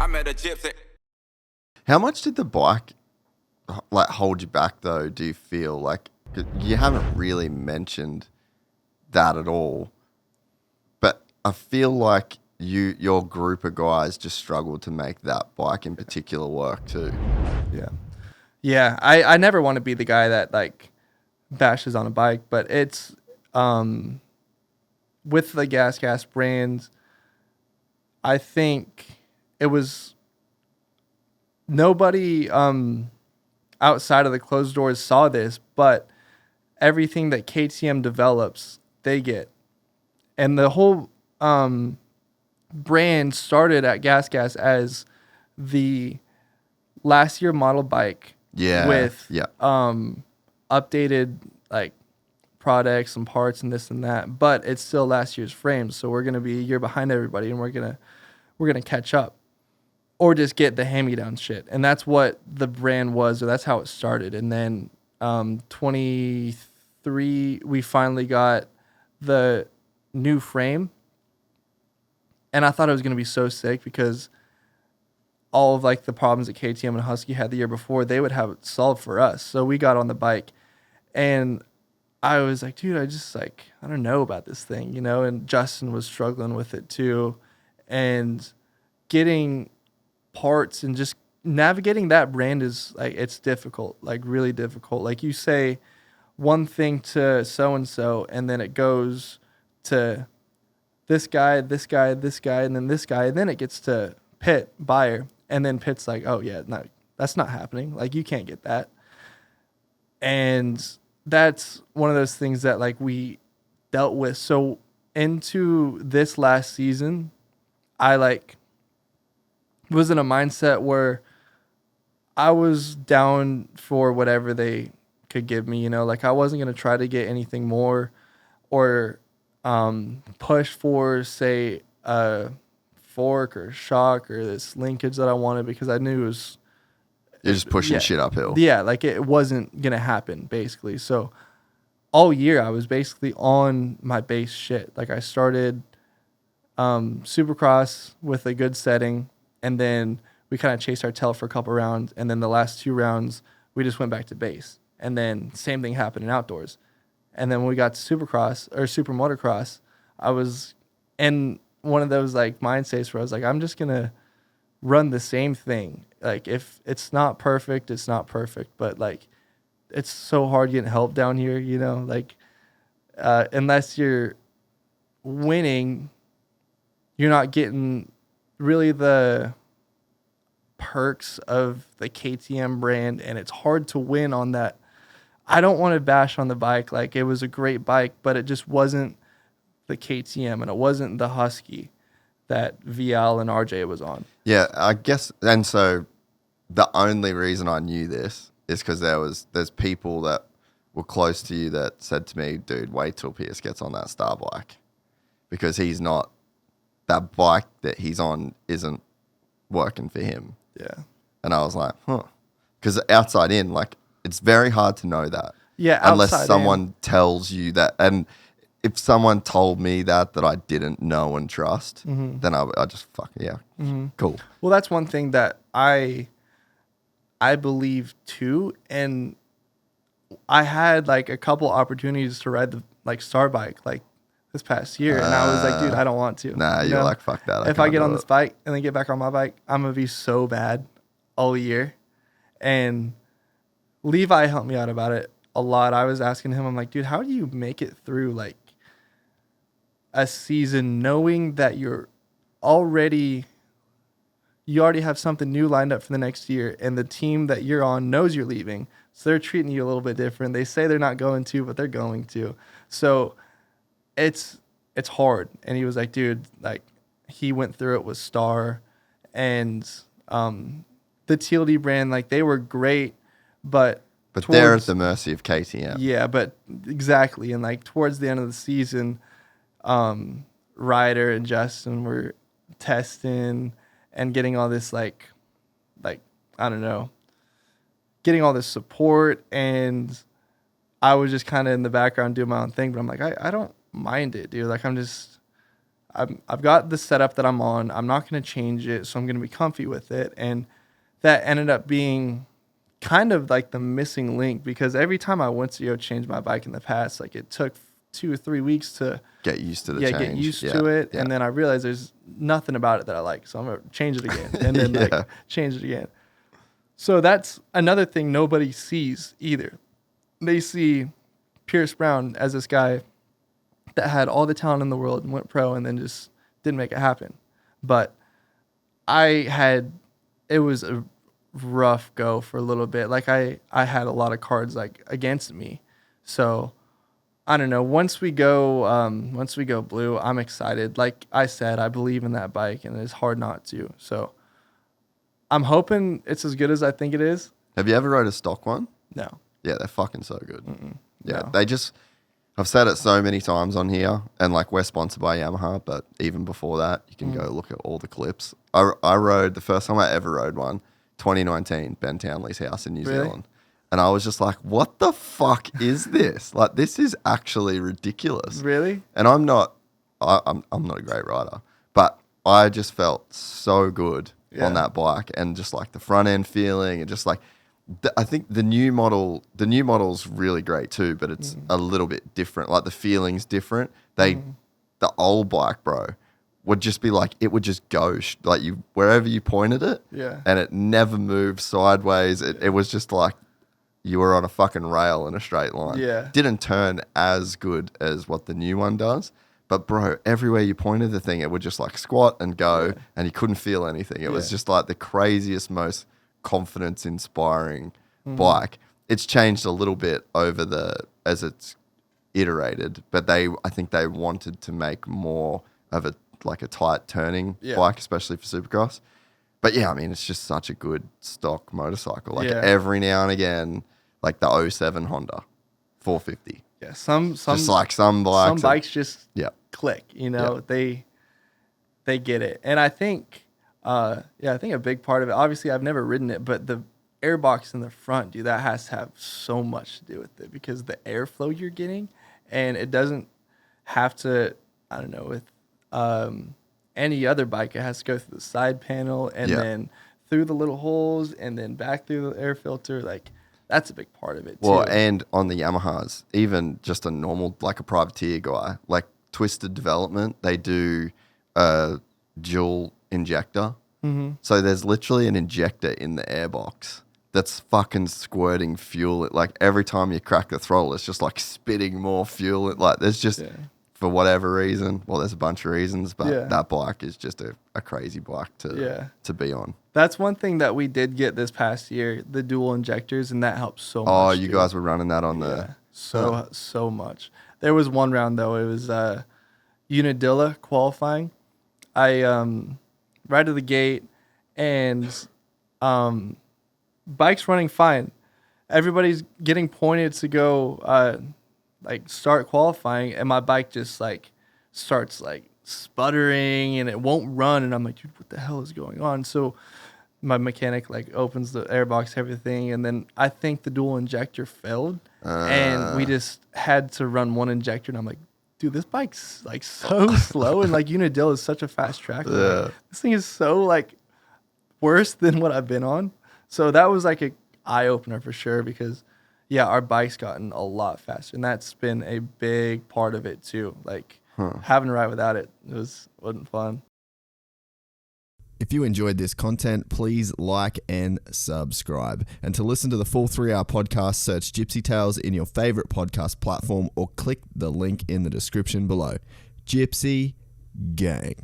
I met a gypsy. How much did the bike like hold you back though? Do you feel like 'cause you haven't really mentioned that at all? But I feel like your group of guys just struggled to make that bike in particular work too. Yeah. Yeah. I never want to be the guy that like bashes on a bike, but it's with the Gas brand, I think it was nobody outside of the closed doors saw this, but everything that KTM develops, they get. And the whole brand started at Gas as the last year model bike Yeah. with yeah. updated like products and parts and this and that, but it's still last year's frames, so we're gonna be a year behind everybody, and we're gonna catch up or just get the hand-me-down shit. And that's what the brand was, or that's how it started. And then 23 we finally got the new frame, and I thought it was gonna be so sick because all of like the problems that KTM and Husky had the year before, they would have it solved for us. So we got on the bike, and I was like, dude, I don't know about this thing, you know? And Justin was struggling with it too. And getting parts and just navigating that brand is like, it's difficult, like really difficult. Like you say one thing to so-and-so, and then it goes to this guy, and then this guy, and then it gets to Pitt, buyer. And then Pitt's like, oh yeah, no, that's not happening. Like you can't get that. And that's one of those things that like we dealt with. So into this last season, I like was in a mindset where I was down for whatever they could give me, you know, like I wasn't going to try to get anything more or push for, say, a fork or shock or this linkage that I wanted, because I knew it was... You're just pushing shit uphill. Yeah, like it wasn't going to happen, basically. So all year I was basically on my base shit. Like I started Supercross with a good setting, and then we kind of chased our tail for a couple rounds, and then the last 2 rounds we just went back to base. And then same thing happened in outdoors. And then when we got to Supercross or Super Motocross, I was in one of those like mind states where I was like, I'm just gonna run the same thing. Like if it's not perfect, it's not perfect. But like it's so hard getting help down here, you know, like unless you're winning, you're not getting really the perks of the KTM brand, and it's hard to win on that. I don't want to bash on the bike. Like it was a great bike, but it just wasn't the KTM, and it wasn't the Husky that VL and RJ was on. Yeah, I guess. And so the only reason I knew this is because there's people that were close to you that said to me, dude, wait till Pierce gets on that star bike, because he's not, that bike that he's on isn't working for him. Yeah. And I was like, huh. Because outside in, like, it's very hard to know that. Yeah, unless outside someone tells you that. And if someone told me that I didn't know and trust, then I just cool. Well, that's one thing that I believe too, and I had like a couple opportunities to ride the like star bike like this past year, and I was like, dude, I don't want to. Nah, you you're know? like, fuck that. If I get on this bike and then get back on my bike, I'm gonna be so bad all year. And Levi helped me out about it a lot. I was asking him, I'm like, dude, how do you make it through like a season knowing that you already have something new lined up for the next year, and the team that you're on knows you're leaving, so they're treating you a little bit different. They say they're not going to, but they're going to. So it's hard. And he was like, dude, like he went through it with Star and the TLD brand, like they were great, but they're at the mercy of KTM. Yeah, but exactly. And like towards the end of the season, Ryder and Justin were testing and getting all this like I don't know, getting all this support, and I was just kind of in the background doing my own thing. But I'm like, I don't mind it, dude. Like I I've got the setup that I'm on. I'm not going to change it, so I'm going to be comfy with it. And that ended up being kind of like the missing link, because every time I went to go change my bike in the past, like it took 2 or 3 weeks to Get used to the change. get used to it. Yeah. And then I realized there's nothing about it that I like, so I'm going to change it again and then like change it again. So that's another thing nobody sees either. They see Pierce Brown as this guy that had all the talent in the world and went pro and then just didn't make it happen. But it was a rough go for a little bit. Like I had a lot of cards like against me. So I don't know. Once we go blue, I'm excited. Like I said, I believe in that bike and it's hard not to. So I'm hoping it's as good as I think it is. Have you ever rode a stock one? No. Yeah, they're fucking so good. Yeah, No. I've said it so many times on here, and like we're sponsored by Yamaha, but even before that, you can go look at all the clips. I rode, the first time I ever rode one, 2019, Ben Townley's house in New Really? Zealand. And I was just like, what the fuck is this? Like, this is actually ridiculous. Really? And I'm not a great rider, but I just felt so good on that bike, and just like the front end feeling, and just like, I think the new model's really great too, but it's a little bit different. Like the feeling's different. The old bike, bro, would just be like, it would just go like you, wherever you pointed it, and it never moved sideways. It was just like you were on a fucking rail in a straight line. Yeah. Didn't turn as good as what the new one does. But bro, everywhere you pointed the thing, it would just like squat and go, and you couldn't feel anything. It was just like the craziest, most confidence-inspiring bike. It's changed a little bit as it's iterated, but I think they wanted to make more of a tight turning bike, especially for Supercross. But yeah, I mean, it's just such a good stock motorcycle. Like every now and again, like the 07 Honda 450. Yeah, some Just like some bikes just click, they get it. And I think I think a big part of it, obviously I've never ridden it, but the airbox in the front, dude, that has to have so much to do with it, because the airflow you're getting, and it doesn't have to, I don't know, with any other bike, it has to go through the side panel and then through the little holes and then back through the air filter. Like, that's a big part of it too. Well, and on the Yamahas, even just a normal, like a privateer guy, like Twisted Development, they do a dual injector. So there's literally an injector in the airbox that's fucking squirting fuel. Like every time you crack the throttle, it's just like spitting more fuel. Like there's just, for whatever reason, well, there's a bunch of reasons, but that bike is just a crazy bike to be on. That's one thing that we did get this past year, the dual injectors, and that helps so much. Oh, you guys were running that on the... So much. There was one round, though. It was Unadilla qualifying. I right to the gate, and bike's running fine. Everybody's getting pointed to go start qualifying, and my bike just like starts like sputtering and it won't run, and I'm like, dude, what the hell is going on? So my mechanic like opens the airbox, everything, and then I think the dual injector failed, and we just had to run one injector, and I'm like, dude, this bike's like so slow, and like Unadilla is such a fast track. Like, this thing is so like worse than what I've been on. So that was like a eye opener for sure, because our bike's gotten a lot faster, and that's been a big part of it too. Like having to ride without it wasn't fun. If you enjoyed this content, please like and subscribe. And to listen to the full 3-hour podcast, search Gypsy Tales in your favorite podcast platform or click the link in the description below. Gypsy Gang.